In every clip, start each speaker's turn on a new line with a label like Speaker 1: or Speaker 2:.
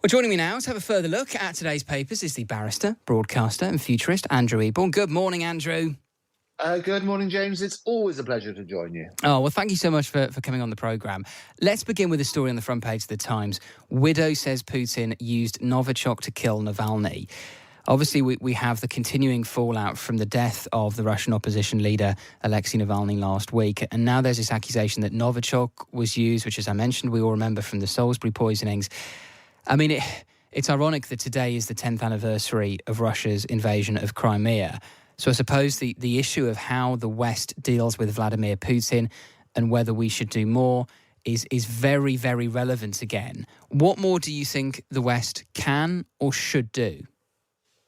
Speaker 1: Well, joining me now to have a further look at today's papers is the barrister, broadcaster and futurist, Andrew Eborn. Good morning, Andrew.
Speaker 2: Good morning, James. It's always a pleasure to join you.
Speaker 1: Oh, well, thank you so much for coming on the programme. Let's begin with a story on the front page of the Times. Widow says Putin used novichok to kill Navalny. Obviously, we have the continuing fallout from the death of the Russian opposition leader, Alexei Navalny, last week. And now there's this accusation that novichok was used, which, as I mentioned, we all remember from the Salisbury poisonings. I mean, it's ironic that today is the 10th anniversary of Russia's invasion of Crimea. So I suppose the issue of how the West deals with Vladimir Putin and whether we should do more is very, very relevant again. What more do you think the West can or should do?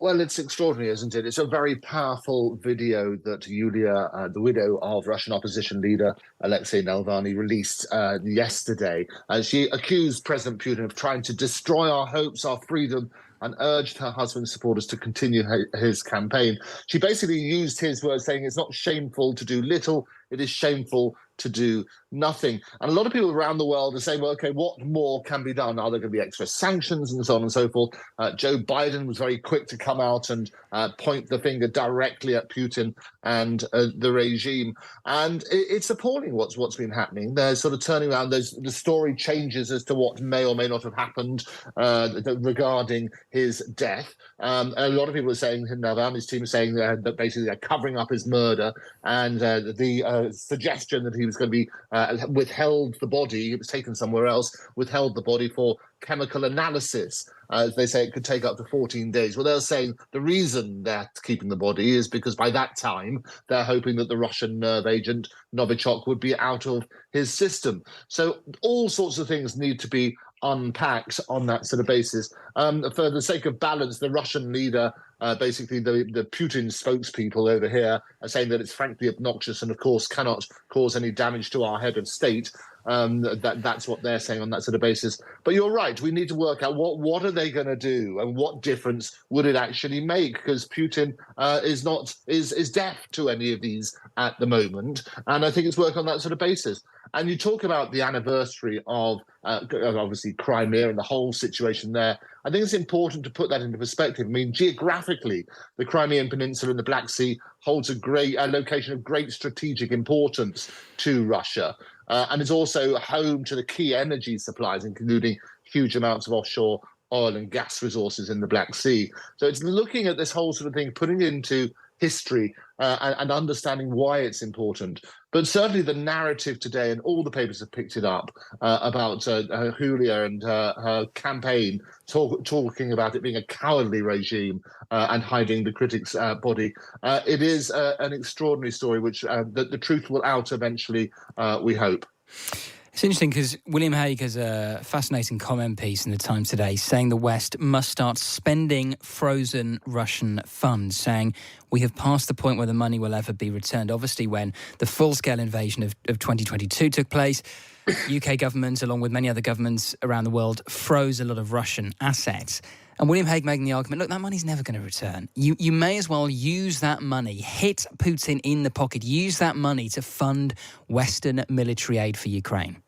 Speaker 2: Well, it's extraordinary, isn't it? It's a very powerful video that Yulia, the widow of Russian opposition leader Alexei Navalny, released yesterday. She accused President Putin of trying to destroy our hopes, our freedom, and urged her husband's supporters to continue his campaign. She basically used his words, saying it's not shameful to do little, it is shameful to do nothing. And a lot of people around the world are saying, well, OK, what more can be done? Are there going to be extra sanctions and so on and so forth? Joe Biden was very quick to come out and point the finger directly at Putin and the regime. And it's appalling what's been happening. They're sort of turning around. The story changes as to what may or may not have happened regarding his death. A lot of people are saying, Navalny's team is saying that basically they're covering up his murder, and the suggestion that he was going to be withheld the body, it was taken somewhere else, withheld the body for chemical analysis. They say it could take up to 14 days. Well, they're saying the reason they're keeping the body is because by that time, they're hoping that the Russian nerve agent, novichok, would be out of his system. So all sorts of things need to be unpacked on that sort of basis. For the sake of balance, the Russian leader, basically the Putin spokespeople over here, are saying that it's frankly obnoxious and, of course, cannot cause any damage to our head of state. That's what they're saying on that sort of basis. But you're right. We need to work out what are they going to do and what difference would it actually make? Because Putin is deaf to any of these at the moment, and I think it's work on that sort of basis. And you talk about the anniversary of obviously Crimea and the whole situation there. I think it's important to put that into perspective. I mean, geographically, the Crimean Peninsula and the Black Sea holds a location of great strategic importance to Russia. And it's also home to the key energy supplies, including huge amounts of offshore oil and gas resources in the Black Sea. So it's looking at this whole sort of thing, putting it into history and understanding why it's important. But certainly the narrative today, and all the papers have picked it up, about Julia and her campaign, talking about it being a cowardly regime and hiding the critics' body. It is an extraordinary story, which the truth will out eventually, we hope.
Speaker 1: It's interesting because William Hague has a fascinating comment piece in the Times today saying the West must start spending frozen Russian funds, saying we have passed the point where the money will ever be returned. Obviously, when the full-scale invasion of 2022 took place, UK governments, along with many other governments around the world, froze a lot of Russian assets. And William Hague making the argument, look, that money's never going to return. You may as well use that money, hit Putin in the pocket, use that money to fund Western military aid for Ukraine.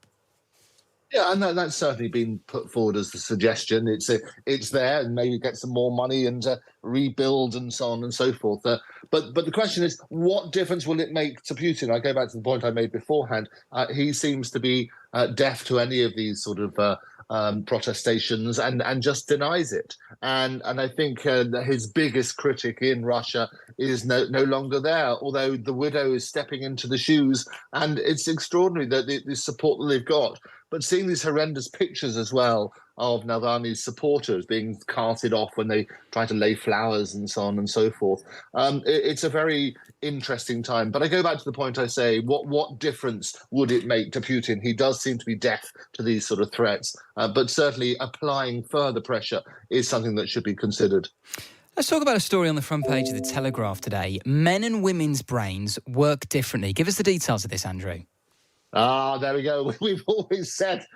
Speaker 2: Yeah, and that's certainly been put forward as the suggestion. It's there, and maybe get some more money and rebuild and so on and so forth. But the question is, what difference will it make to Putin? I go back to the point I made beforehand. He seems to be deaf to any of these sort of protestations and just denies it. And I think his biggest critic in Russia is no longer there, although the widow is stepping into the shoes. And it's extraordinary that the support that they've got. But seeing these horrendous pictures as well of Navalny's supporters being carted off when they try to lay flowers and so on and so forth, it's a very interesting time. But I go back to the point I say, what difference would it make to Putin? He does seem to be deaf to these sort of threats, but certainly applying further pressure is something that should be considered.
Speaker 1: Let's talk about a story on the front page of the Telegraph today. Men and women's brains work differently. Give us the details of this, Andrew.
Speaker 2: There we go. We've always said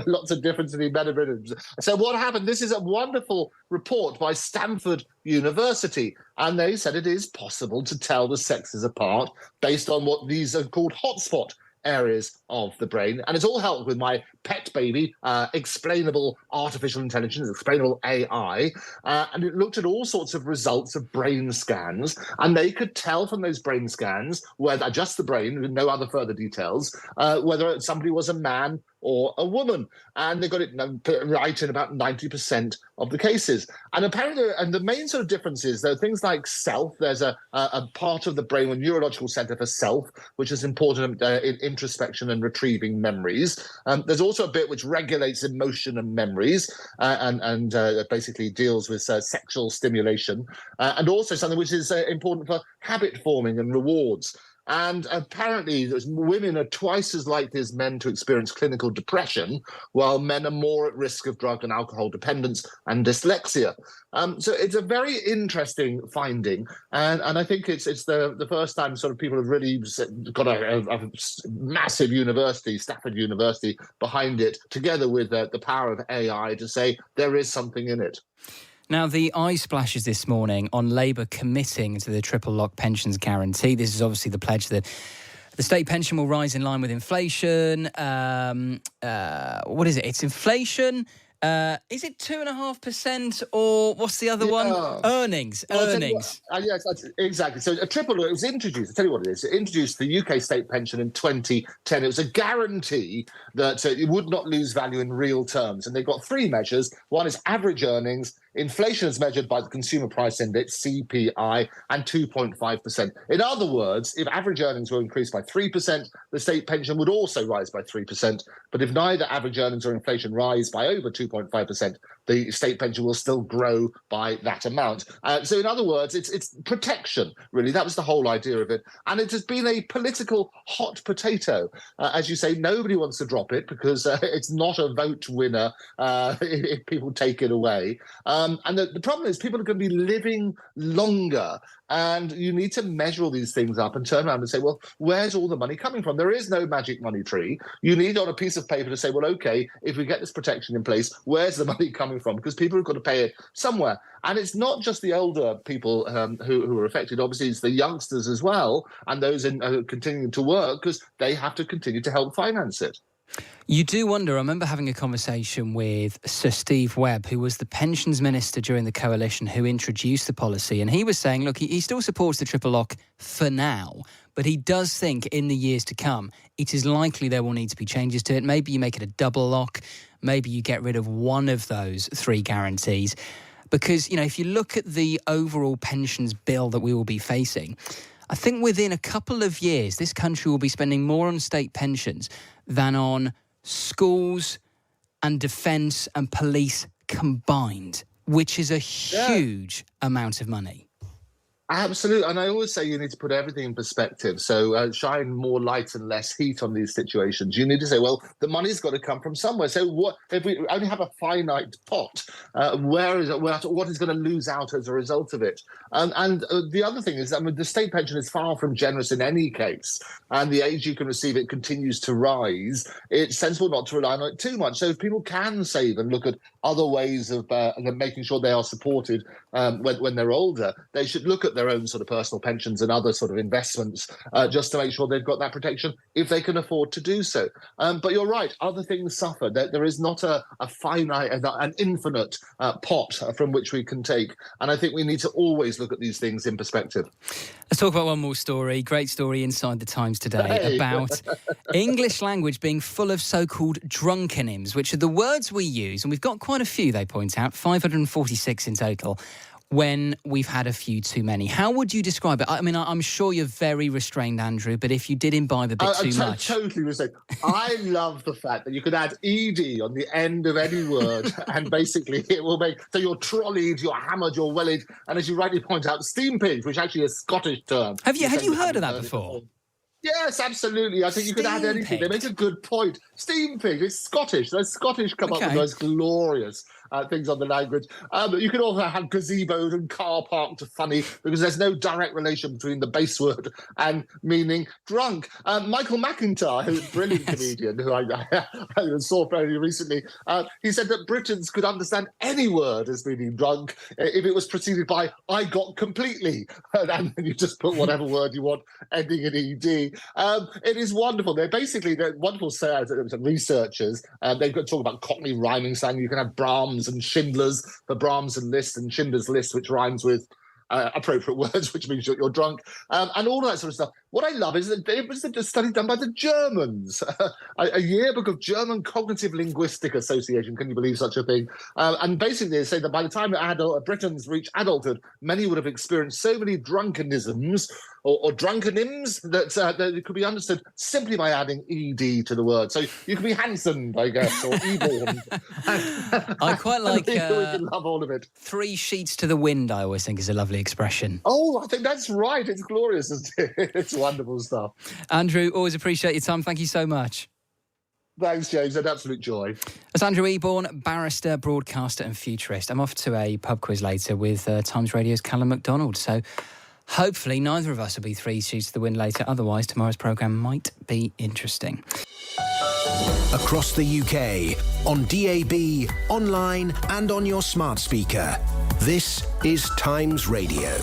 Speaker 2: lots of difference between men and women. So what happened? This is a wonderful report by Stanford University, and they said it is possible to tell the sexes apart based on what these are called hotspot areas of the brain. And it's all helped with my pet baby, explainable artificial intelligence, explainable AI. And it looked at all sorts of results of brain scans. And they could tell from those brain scans, whether just the brain, with no other further details, whether somebody was a man or a woman. And they got it right in about 90% of the cases. And apparently, and the main sort of difference is there are things like self. There's a part of the brain, a neurological center for self, which is important in introspection and retrieving memories. There's also a bit which regulates emotion and memories and basically deals with sexual stimulation. And also something which is important for habit forming and rewards. And apparently, women are twice as likely as men to experience clinical depression, while men are more at risk of drug and alcohol dependence and dyslexia. So it's a very interesting finding, and I think it's the first time sort of people have really got a massive university, Stafford University, behind it, together with the power of AI to say there is something in it.
Speaker 1: Now, the eye splashes this morning on Labour committing to the triple lock pensions guarantee. This is obviously the pledge that the state pension will rise in line with inflation. What is it? It's inflation. Is it 2.5% or what's the other one? Earnings. Earnings.
Speaker 2: Yes, exactly. So a triple lock, it was introduced. I'll tell you what it is. It introduced the UK state pension in 2010. It was a guarantee that it would not lose value in real terms. And they've got three measures. One is average earnings. Inflation is measured by the Consumer Price Index, CPI, and 2.5%. In other words, if average earnings were increased by 3%, the state pension would also rise by 3%. But if neither average earnings or inflation rise by over 2.5%, the state pension will still grow by that amount. So in other words, it's protection, really. That was the whole idea of it. And it has been a political hot potato. As you say, nobody wants to drop it because it's not a vote winner if people take it away. And the problem is people are going to be living longer, and you need to measure all these things up and turn around and say, well, where's all the money coming from? There is no magic money tree. You need on a piece of paper to say, well, okay, if we get this protection in place, where's the money coming from? Because people have got to pay it somewhere. And it's not just the older people who are affected. Obviously, it's the youngsters as well, and those continuing to work because they have to continue to help finance it.
Speaker 1: You do wonder. I remember having a conversation with Sir Steve Webb, who was the pensions minister during the coalition who introduced the policy. And he was saying, look, he still supports the triple lock for now, but he does think in the years to come, it is likely there will need to be changes to it. Maybe you make it a double lock. Maybe you get rid of one of those three guarantees. Because, you know, if you look at the overall pensions bill that we will be facing, I think within a couple of years, this country will be spending more on state pensions than on schools and defence and police combined, which is a huge amount of money.
Speaker 2: Absolutely. And I always say you need to put everything in perspective. So shine more light and less heat on these situations. You need to say, well, the money's got to come from somewhere. So what if we only have a finite pot? Where is it? What is going to lose out as a result of it? And the other thing is, I mean, the state pension is far from generous in any case. And the age you can receive it continues to rise. It's sensible not to rely on it too much. So if people can save and look at other ways of making sure they are supported when they're older, they should look at their own sort of personal pensions and other sort of investments just to make sure they've got that protection if they can afford to do so. But you're right, other things suffer. There is not a finite, an infinite pot from which we can take. And I think we need to always look at these things in perspective.
Speaker 1: Let's talk about one more story. Great story inside the Times today about English language being full of so-called drunkonyms, which are the words we use. And we've got quite a few, they point out, 546 in total, when we've had a few too many. How would you describe it? I mean, I'm sure you're very restrained, Andrew, but if you did imbibe a bit too much...
Speaker 2: Totally restrained. I love the fact that you could add ED on the end of any word and basically it will make... So you're trolleyed, you're hammered, you're wellied, and as you rightly point out, steam pigs, which actually is a Scottish term.
Speaker 1: Have you heard of that before?
Speaker 2: Yes, absolutely. I think you could add anything. They make a good point. Steam pig, it's Scottish. Those Scottish come up with those glorious things on the language. You can also have gazeboed and car parked funny because there's no direct relation between the base word and meaning drunk. Michael McIntyre, who's a brilliant comedian who I saw fairly recently, he said that Britons could understand any word as meaning drunk if it was preceded by "I got completely," and then you just put whatever word you want ending in ed. It is wonderful. They're wonderful researchers. They could talk about Cockney rhyming slang. You can have Brahms and Schindler's for Brahms and Liszt, and Schindler's List, which rhymes with appropriate words, which means you're drunk, and all that sort of stuff. What I love is that it was a study done by the Germans, a yearbook of German Cognitive Linguistic Association. Can you believe such a thing? And basically they say that by the time Britons reach adulthood, many would have experienced so many drunkonisms or drunkonyms that it could be understood simply by adding ed to the word. So you could be Hanson, I guess, or Eborn.
Speaker 1: I quite like
Speaker 2: we can love all of it.
Speaker 1: 3 sheets to the wind, I always think is a lovely expression.
Speaker 2: Oh, I think that's right. It's glorious, isn't it? It's wonderful stuff.
Speaker 1: Andrew, always appreciate your time. Thank you so much.
Speaker 2: Thanks, James. An absolute joy.
Speaker 1: That's Andrew Eborn, barrister, broadcaster and futurist. I'm off to a pub quiz later with Times Radio's Callum MacDonald. So hopefully neither of us will be 3 sheets to the wind later. Otherwise, tomorrow's programme might be interesting.
Speaker 3: Across the UK, on DAB, online and on your smart speaker. This is Times Radio.